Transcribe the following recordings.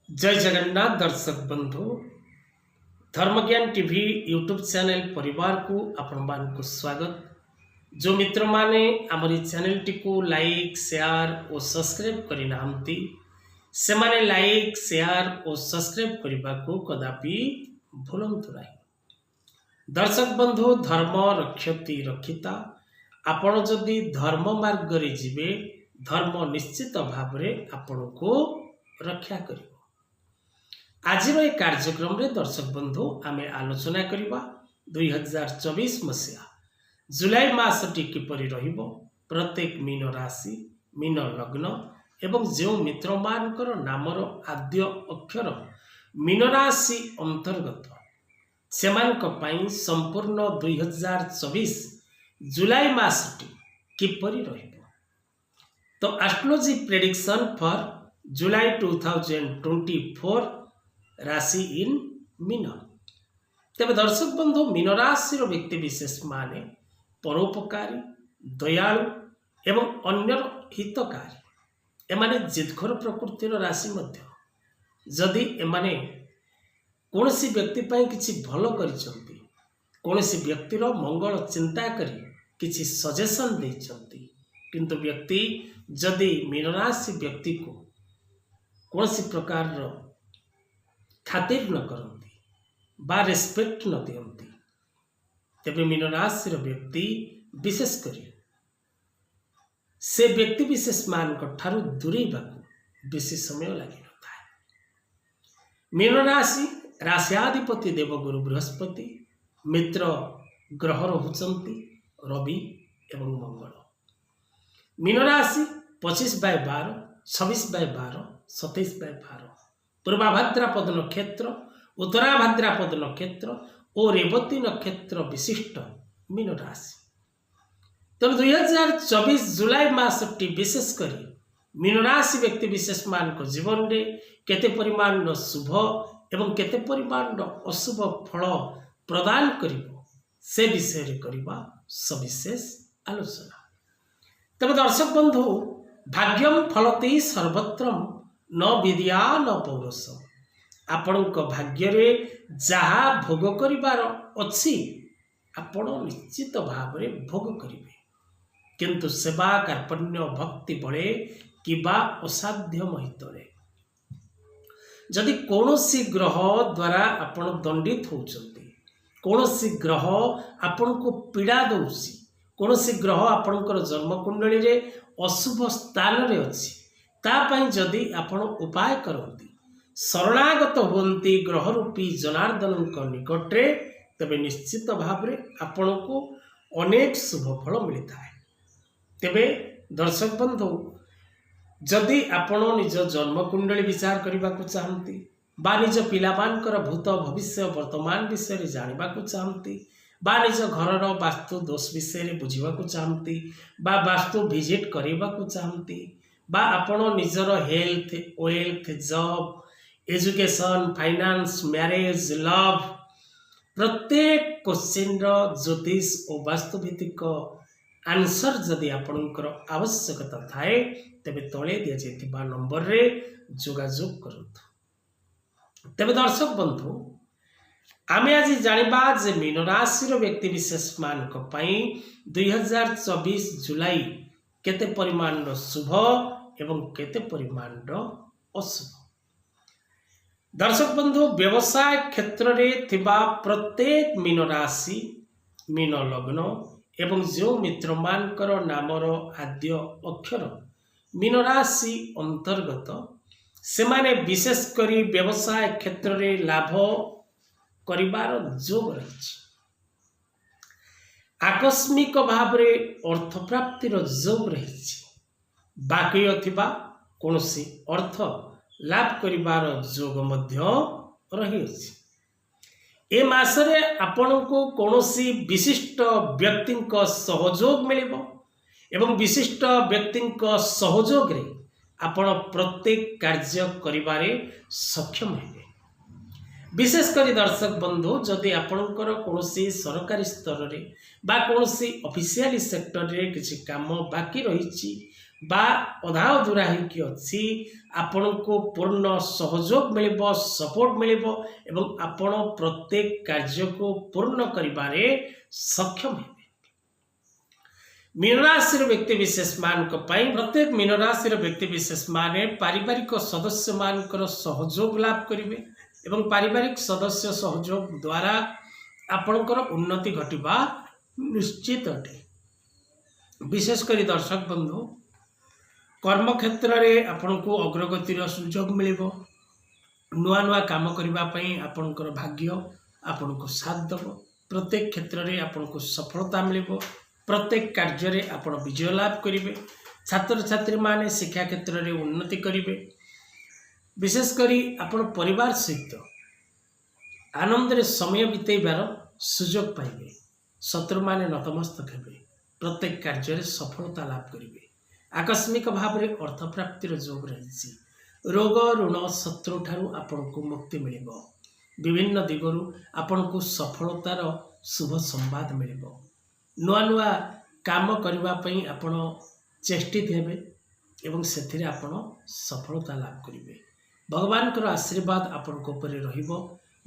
जय जगन्नाथ दर्शक बंधु धर्मज्ञान टीवी यूट्यूब चैनल परिवार को आपण मानक स्वागत। जो मित्र माने आमरी चैनल टी को लाइक शेयर और सब्सक्राइब करि नाहंती से माने लाइक शेयर और सब्सक्राइब करबा को कदापि भूलंतु नाही। दर्शक बंधु धर्म रक्षति रक्षिता आपण जदि धर्म मार्ग रे जिवे धर्म निश्चित भाव रे आपण को रक्षा करिवो। आज कार्यक्रम रे दर्शक बंधु आमे आलोचना करिबा 2024 मसीहा जुलाई मासटी किपरि रहिबो। प्रत्येक मीन राशि मीन लग्न एवं जो मित्र मानकर नामर आद्य अक्षर मीन राशि अंतर्गत सेमानक पई संपूर्ण 2024 जुलाई मासटी किपरि रहिबो। तो एस्ट्रोलॉजी प्रेडिक्शन फॉर जुलाई 2024 राशि इन मीन। तेज दर्शक बंधु मीन राशि व्यक्ति विशेष माने परोपकारी दयालु एवं अन्य हितकारी एमाने जिदखोर प्रकृतिर राशि मध्य। जदि एमाने कौनसी व्यक्ति पाई किछि भलो करिसंती कौनसी व्यक्तिर मंगल चिंता करी किछि सजेशन देइसंती किंतु व्यक्ति जदि मीन राशि व्यक्ति को कौनसी प्रकार खातिर न करती बा रेस्पेक्ट न दियंती तेबे मीन राशि व्यक्ति विशेष करी से व्यक्ति विशेष मान ठारू दूरेबा बेसी समय लगी नथा। मीन राशि राशियाधिपति देव गुरु बृहस्पति मित्र ग्रह रहुचंती रवि एवं मंगल। मीन राशि 25/12 26/12 27/12 पूर्वा भाद्रपद नक्षत्र उत्तरा भाद्रपद नक्षत्र और रेवती नक्षत्र विशिष्ट मीन राशि। तो 2024 जुलाई मासटी विशेष करी मीन राशि व्यक्ति विशेष मान को जीवन रे केते परिमाण शुभ एवं केते परिमाण अशुभ फल प्रदान करिवो से विषय रे करिबा सविशेष आलोचना। तब दर्शक बंधु भाग्यम फलति सर्वत्रम न विद्या न पौरुषम आपण भाग्य रे जहा भोग करिबार अछि आपण निश्चित भाव रे भोग करिवे किंतु सेवा कार्पण्य भक्ति बळे किबा असाध्य महितरे जदि कौनसी ग्रह द्वारा आपण दंडित होउचंती कौनसी ग्रह आपण को पीड़ा दउसी कौनसी ग्रह आपणकर जन्म कुंडली रे अशुभ स्थान रे अछि तापाई जदि आपण उपाय करती शरणागत होती ग्रह रूपी जनार्दन निकट रे तबे निश्चित भाव रे आपण को अनेक शुभ फल मिलता है। तेबे दर्शक बंधु जदि आपण निज जन्म कुंडली विचार करने को चाहती बा निज पिलामानकर भूत भविष्य वर्तमान विषय जानवा को चाहती बा निज घरर वास्तु दोष विषय बुझा चाहती बा वास्तु विजिट करने को चाहती बा आपण निजर health wealth job education finance marriage love प्रत्येक क्वेश्चन ज्योतिष और वास्तुभित्तिक आंसर जदि आपणकर आवश्यकता थाए तेबे तले दिया जाइतिबा नंबर रे जोगाजोग करंतु। तेबे दर्शक बंधु आमे आज जानिबा जे मीन राशि व्यक्ति विशेष मानक पई 2024 जुलाई केते परिमाण शुभ एवं केते परिमाण अशुभ। दर्शक बंधु व्यवसाय क्षेत्र में थिबा प्रत्येक मीन राशि मीन लग्न एवं जो मित्र मानकर नामर आद्य अक्षर मीन राशि अंतर्गत से माने विशेष करी व्यवसाय क्षेत्र में लाभ करिबार जोग रही आकस्मिक भाव रे अर्थ प्राप्तिर जोग रही बाकी अथिबा कौनसी अर्थ लाभ करिबार जोग मध्य रही अछि। ए मासरे आपण को कौनसी विशिष्ट व्यक्ति सहयोग मिलिबो एवं विशिष्ट व्यक्ति सहयोग रे आपण प्रत्येक कार्य करिबारे सक्षम हेबे। विशेष करी दर्शक बंधु जदि आपणकर कौनसी सरकारी स्तर रे बा कौनसी ऑफिशियल सेक्टर रे किछि काम बाकी रही बा अधा अधूरा होइकी अच्छी आपण को पूर्ण सहयोग मिलिबो सपोर्ट मिलिबो एवं आपण प्रत्येक कार्य को पूर्ण करिबारे सक्षम हेबे। मीन राशि व्यक्ति विशेष मान प्रत्येक मीन राशि व्यक्ति विशेष माने पारिवारिक सदस्य मानकर सहयोग लाभ करिवे एवं पारिवारिक सदस्य सहयोग द्वारा आपणकर उन्नति घटिबा निश्चित अटे। विशेषकर दर्शक बंधु कर्म क्षेत्र में आपण को अग्रगतिर सुजोग मिलिबो। नुआ नुआ काम करिबा पई आपणकर भाग्य आपण को साथ दबो। प्रत्येक क्षेत्र में आपण को सफलता मिलिबो। प्रत्येक कार्य रे आपण विजय लाभ करिवे। छात्र छात्री माने शिक्षा क्षेत्र में उन्नति करिवे। विशेषकर आपण परिवार सहित आनंद रे समय बितेबार सुजोग पाइबे। शत्रु माने नतमस्तक हेबे। प्रत्येक कार्य रे सफलता लाभ करिवे। आकस्मिक भाव में अर्थ प्राप्तिर जोग रही। रोग ऋण शत्रु ठारू आपण को मुक्ति मिलिबो। विभिन्न दिगरु आपण को सफलतार शुभ संवाद मिलिबो। नुआ नुआ काम करबा पई आपण चेष्टित हेबे एवं सेथिरे आपण सफलता लाभ करिवे। भगवान कर आशीर्वाद आपण को ऊपर रहिबो।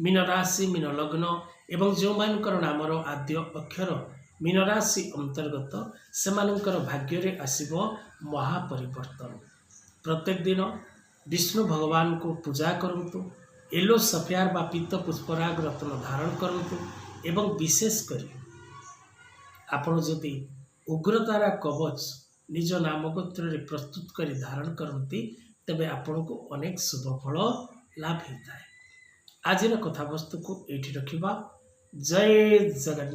मीन राशि मीन लग्न एवं जो मानकर नामर आद्य अक्षर मीन राशि अंतर्गत सेमानकर भाग्य रे आसीबो महापरिवर्तन। प्रत्येक दिन विष्णु भगवान को पूजा करंतु। येलो सफियार बा पीत पुष्पराग रत्न धारण करंतु एवं विशेष करी आपण जदि उग्रतारा कवच निज नामगोत्र रे प्रस्तुत करी धारण करती तेबे आपण को अनेक शुभ फल लाभ होता है। आज कथा वस्तु को एठी रखिबा। जय जगन्नाथ।